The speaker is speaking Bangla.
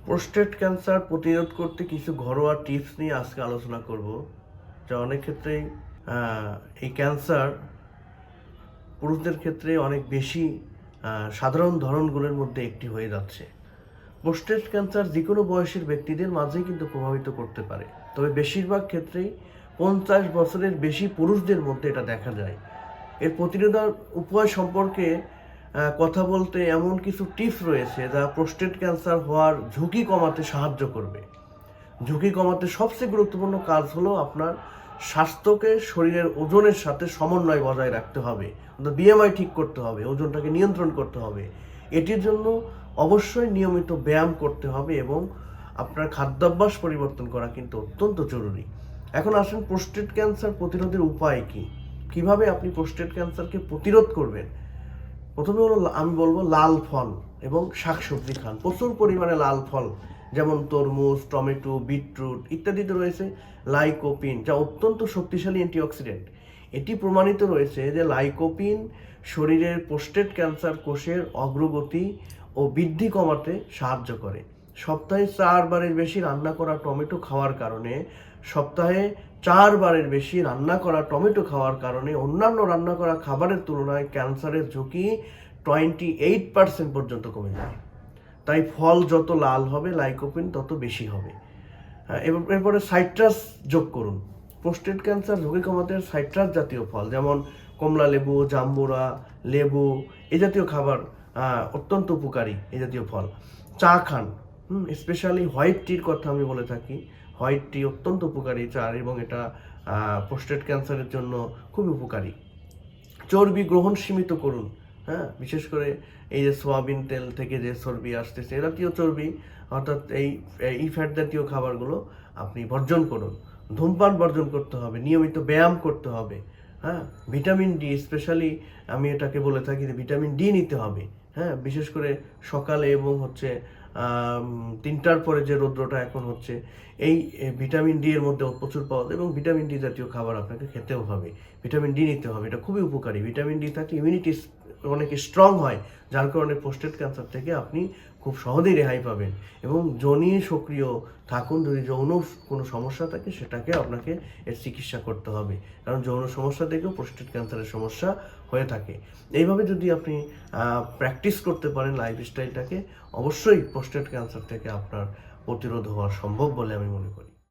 প্রোস্টেট ক্যান্সার প্রতিরোধ করতে কিছু ঘরোয়া টিপস নিয়ে আজকে আলোচনা করব, যা অনেক ক্ষেত্রেই এই ক্যান্সার পুরুষদের ক্ষেত্রে অনেক বেশি সাধারণ ধরনগুলোর মধ্যে একটি হয়ে যাচ্ছে। প্রোস্টেট ক্যান্সার যে কোনো বয়সের ব্যক্তিদের মাঝেই কিন্তু প্রভাবিত করতে পারে, তবে বেশিরভাগ ক্ষেত্রেই 50 বছরের বেশি পুরুষদের মধ্যে এটা দেখা যায়। এর প্রতিরোধের উপায় সম্পর্কে কথা বলতে এমন কিছু টিপস রয়েছে যা প্রোস্টেট ক্যান্সার হওয়ার ঝুঁকি কমাতে সাহায্য করবে। ঝুঁকি কমাতে সবচেয়ে গুরুত্বপূর্ণ কাজ হলো আপনার স্বাস্থ্যকে শরীরের ওজনের সাথে সমন্বয় বজায় রাখতে হবে। বিএমআই ঠিক করতে হবে, ওজনটাকে নিয়ন্ত্রণ করতে হবে। এটির জন্য অবশ্যই নিয়মিত ব্যায়াম করতে হবে এবং আপনার খাদ্যাভ্যাস পরিবর্তন করা কিন্তু অত্যন্ত জরুরি। এখন আসেন প্রোস্টেট ক্যান্সার প্রতিরোধের উপায় কি, কিভাবে আপনি প্রোস্টেট ক্যান্সারকে প্রতিরোধ করবেন। প্রথমে হলো আমি বলবো লাল ফল এবং শাকসবজি খান, প্রচুর পরিমাণে লাল ফল যেমন তরমুজ, টমেটো, বিটরুট ইত্যাদিতে রয়েছে লাইকোপিন, যা অত্যন্ত শক্তিশালী অ্যান্টিঅক্সিডেন্ট। এটি প্রমাণিত রয়েছে যে লাইকোপিন শরীরের প্রোস্টেট ক্যান্সার কোষের অগ্রগতি ও বৃদ্ধি কমাতে সাহায্য করে। সপ্তাহে 4 বারের বেশি রান্না করা টমেটো খাওয়ার কারণে অন্যান্য রান্না করা খাবারের তুলনায় ক্যান্সারের ঝুঁকি 28% পর্যন্ত কমে যায়। তাই ফল যত লাল হবে লাইকোপিন তত বেশি হবে। এরপরে সাইট্রাস যোগ করুন। প্রোস্টেট ক্যান্সার ঝুঁকি কমাতে সাইট্রাস জাতীয় ফল যেমন কমলা লেবু, জাম্বুরা, লেবু এই জাতীয় খাবার অত্যন্ত উপকারী। এই জাতীয় ফল চা খান, স্পেশালি হোয়াইট টির কথা আমি বলে থাকি। হোয়াইট টি অত্যন্ত উপকারী চা, এবং এটা প্রোস্টেট ক্যান্সারের জন্য খুব উপকারী। চর্বি গ্রহণ সীমিত করুন, বিশেষ করে এই যে সোয়াবিন তেল থেকে যে চর্বি আসতেছে এ জাতীয় চর্বি, অর্থাৎ এই ফ্যাট জাতীয় খাবারগুলো আপনি বর্জন করুন। ধূমপান বর্জন করতে হবে, নিয়মিত ব্যায়াম করতে হবে। ভিটামিন ডি, স্পেশালি আমি এটাকে বলে থাকি যে ভিটামিন ডি নিতে হবে। বিশেষ করে সকালে এবং 3টার পরে যে রৌদ্রটা এখন হচ্ছে, এই ভিটামিন ডি এর মধ্যে প্রচুর পাওয়া যায় এবং ভিটামিন ডি জাতীয় খাবার আপনাকে খেতেও হবে। ভিটামিন ডি নিতে হবে, এটা খুবই উপকারী। ভিটামিন ডি থাকলে ইমিউনিটি অনেক স্ট্রং হয়, যার কারণে প্রোস্টেট ক্যান্সার থেকে আপনি খুব সহজেই রেহাই পাবেন। এবং যোনি সক্রিয় থাকুন, যদি যৌন কোনো সমস্যা থাকে সেটাকে আপনাকে এর চিকিৎসা করতে হবে, কারণ যৌন সমস্যা থেকেও প্রোস্টেট ক্যান্সারের সমস্যা হয়ে থাকে। এইভাবে যদি আপনি প্র্যাকটিস করতে পারেন লাইফস্টাইলটাকে, অবশ্যই প্রোস্টেট ক্যান্সার থেকে আপনার প্রতিরোধ হওয়া সম্ভব বলে আমি মনে করি।